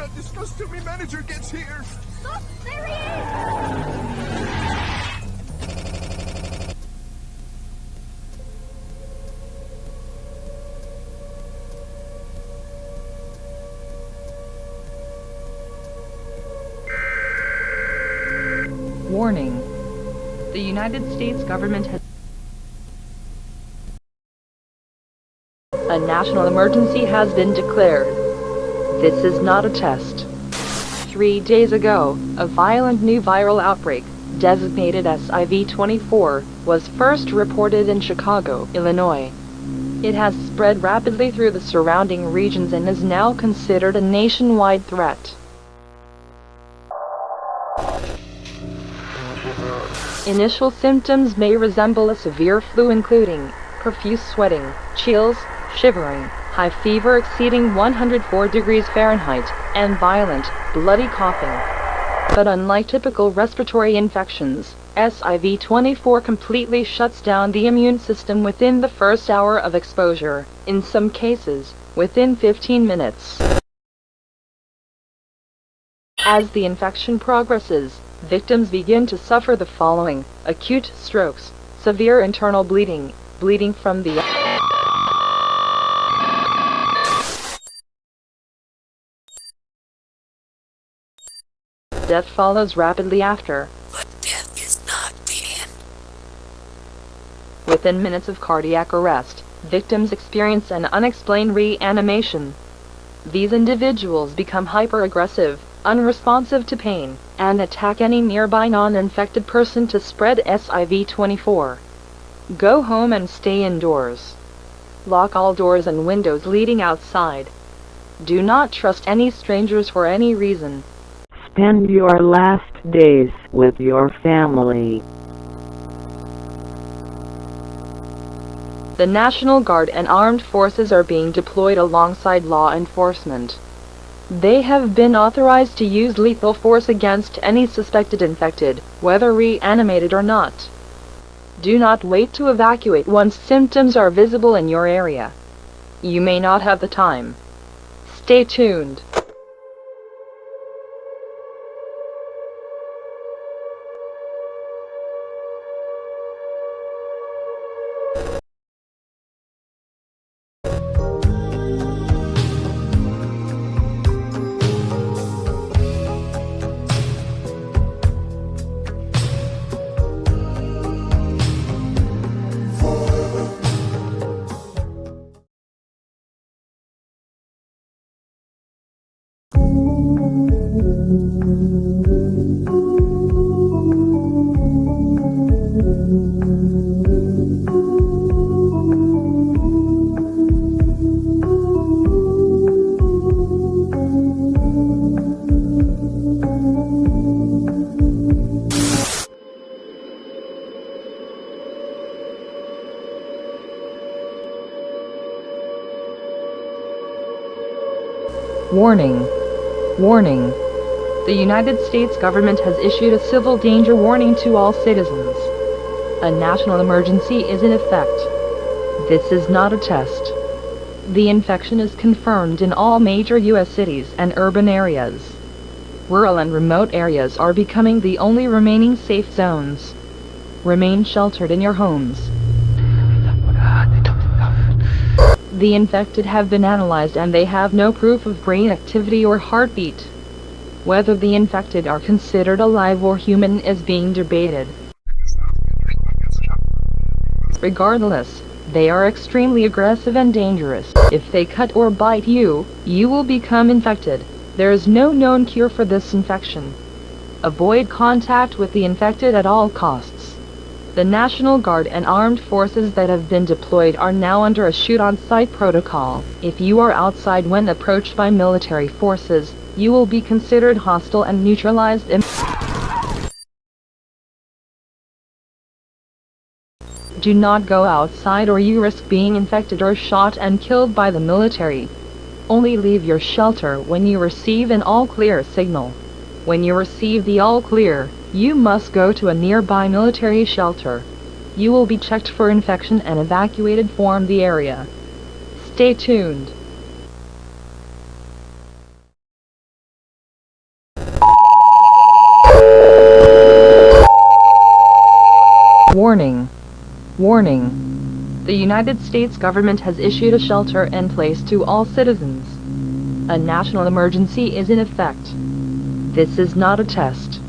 cannot discuss till my manager gets here. Look, there he is! Warning. The United States government has a national emergency has been declared. This is not a test. 3 days ago, a violent new viral outbreak, designated SIV-24, was first reported in Chicago, Illinois. It has spread rapidly through the surrounding regions and is now considered a nationwide threat. Initial symptoms may resemble a severe flu, including profuse sweating, chills, shivering, high fever exceeding 104 degrees Fahrenheit, and violent, bloody coughing. But unlike typical respiratory infections, SIV-24 completely shuts down the immune system within the first hour of exposure, in some cases, within 15 minutes. As the infection progresses, victims begin to suffer the following: acute strokes, severe internal bleeding, bleeding from the death follows rapidly after. But death is not the end. Within minutes of cardiac arrest, victims experience an unexplained reanimation. These individuals become hyper-aggressive, unresponsive to pain, and attack any nearby non-infected person to spread SIV-24. Go home and stay indoors. Lock all doors and windows leading outside. Do not trust any strangers for any reason. Spend your last days with your family. The National Guard and armed forces are being deployed alongside law enforcement. They have been authorized to use lethal force against any suspected infected, whether reanimated or not. Do not wait to evacuate once symptoms are visible in your area. You may not have the time. Stay tuned. Warning. Warning. The United States government has issued a civil danger warning to all citizens. A national emergency is in effect. This is not a test. The infection is confirmed in all major U.S. cities and urban areas. Rural and remote areas are becoming the only remaining safe zones. Remain sheltered in your homes. The infected have been analyzed and they have no proof of brain activity or heartbeat. Whether the infected are considered alive or human is being debated. Regardless, they are extremely aggressive and dangerous. If they cut or bite you, you will become infected. There is no known cure for this infection. Avoid contact with the infected at all costs. The National Guard and armed forces that have been deployed are now under a shoot-on-sight protocol. If you are outside when approached by military forces, you will be considered hostile and neutralized. Do not go outside or you risk being infected or shot and killed by the military. Only leave your shelter when you receive an all-clear signal. When you receive the all-clear, you must go to a nearby military shelter. You will be checked for infection and evacuated from the area. Stay tuned. Warning. The United States government has issued a shelter-in-place to all citizens. A national emergency is in effect. This is not a test.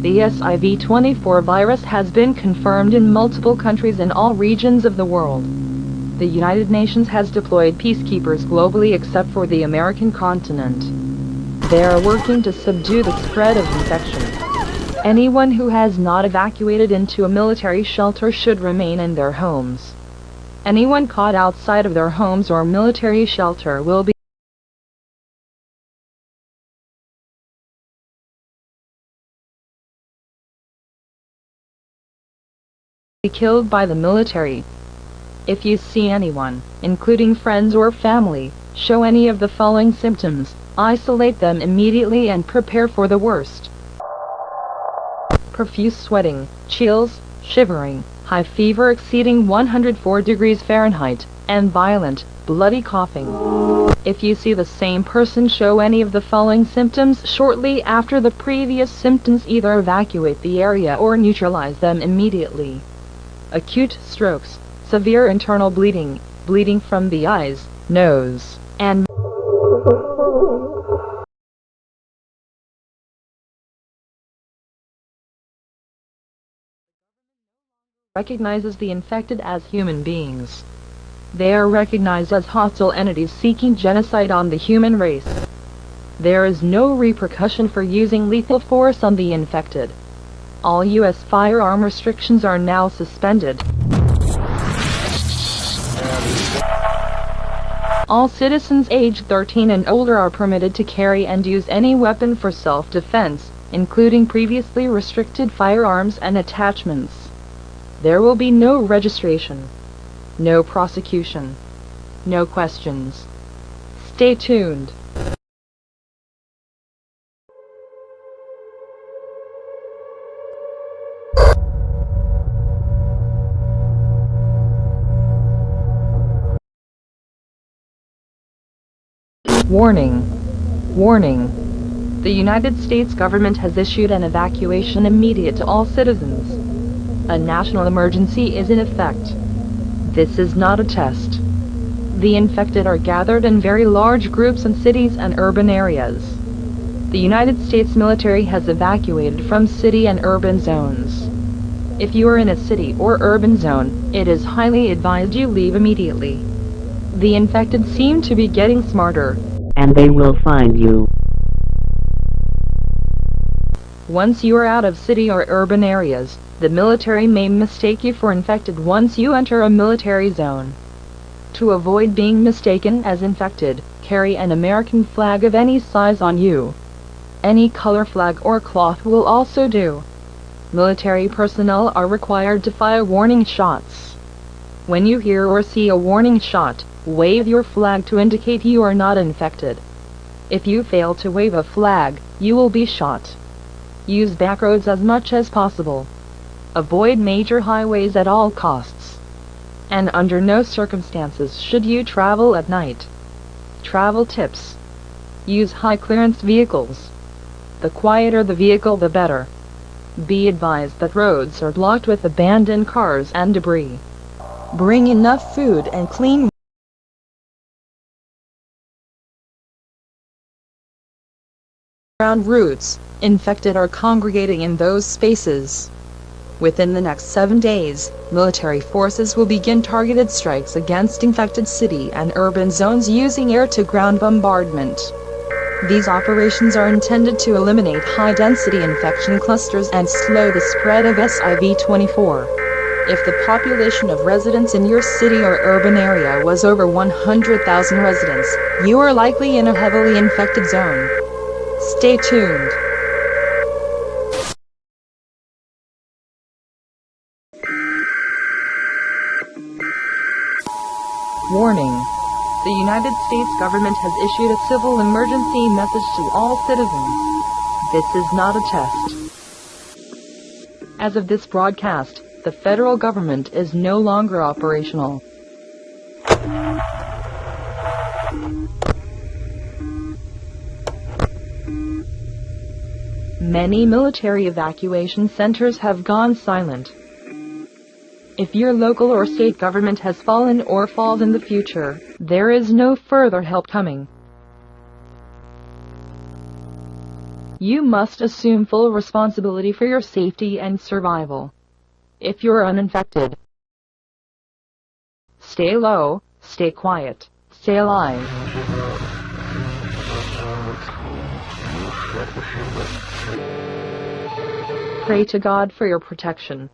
The SIV-24 virus has been confirmed in multiple countries in all regions of the world. The United Nations has deployed peacekeepers globally except for the American continent. They are working to subdue the spread of infection. Anyone who has not evacuated into a military shelter should remain in their homes. Anyone caught outside of their homes or military shelter will be killed by the military. If you see anyone, including friends or family, show any of the following symptoms, isolate them immediately and prepare for the worst. Profuse sweating, chills, shivering, high fever exceeding 104 degrees Fahrenheit, and violent, bloody coughing. If you see the same person show any of the following symptoms shortly after the previous symptoms, either evacuate the area or neutralize them immediately. Acute strokes, severe internal bleeding, bleeding from the eyes, nose, and recognizes the infected as human beings. They are recognized as hostile entities seeking genocide on the human race. There is no repercussion for using lethal force on the infected. All U.S. firearm restrictions are now suspended. All citizens aged 13 and older are permitted to carry and use any weapon for self-defense, including previously restricted firearms and attachments. There will be no registration, no prosecution, no questions. Stay tuned. Warning. Warning. The United States government has issued an evacuation immediate to all citizens. A national emergency is in effect. This is not a test. The infected are gathered in very large groups in cities and urban areas. The United States military has evacuated from city and urban zones. If you are in a city or urban zone, it is highly advised you leave immediately. The infected seem to be getting smarter. And they will find you. Once you are out of city or urban areas, the military may mistake you for infected once you enter a military zone. To avoid being mistaken as infected, carry an American flag of any size on you. Any color flag or cloth will also do. Military personnel are required to fire warning shots. When you hear or see a warning shot, wave your flag to indicate you are not infected. If you fail to wave a flag, you will be shot. Use back roads as much as possible. Avoid major highways at all costs. And under no circumstances should you travel at night. Travel tips. Use high-clearance vehicles. The quieter the vehicle, the better. Be advised that roads are blocked with abandoned cars and debris. Bring enough food and clean ground routes. Infected are congregating in those spaces. Within the next 7 days, military forces will begin targeted strikes against infected city and urban zones using air-to-ground bombardment. These operations are intended to eliminate high-density infection clusters and slow the spread of SIV-24. If the population of residents in your city or urban area was over 100,000 residents, you are likely in a heavily infected zone. Stay tuned. Warning. The United States government has issued a civil emergency message to all citizens. This is not a test. As of this broadcast, the federal government is no longer operational. Many military evacuation centers have gone silent. If your local or state government has fallen or falls in the future, there is no further help coming. You must assume full responsibility for your safety and survival. If you're uninfected, stay low, stay quiet, stay alive. Pray to God for your protection.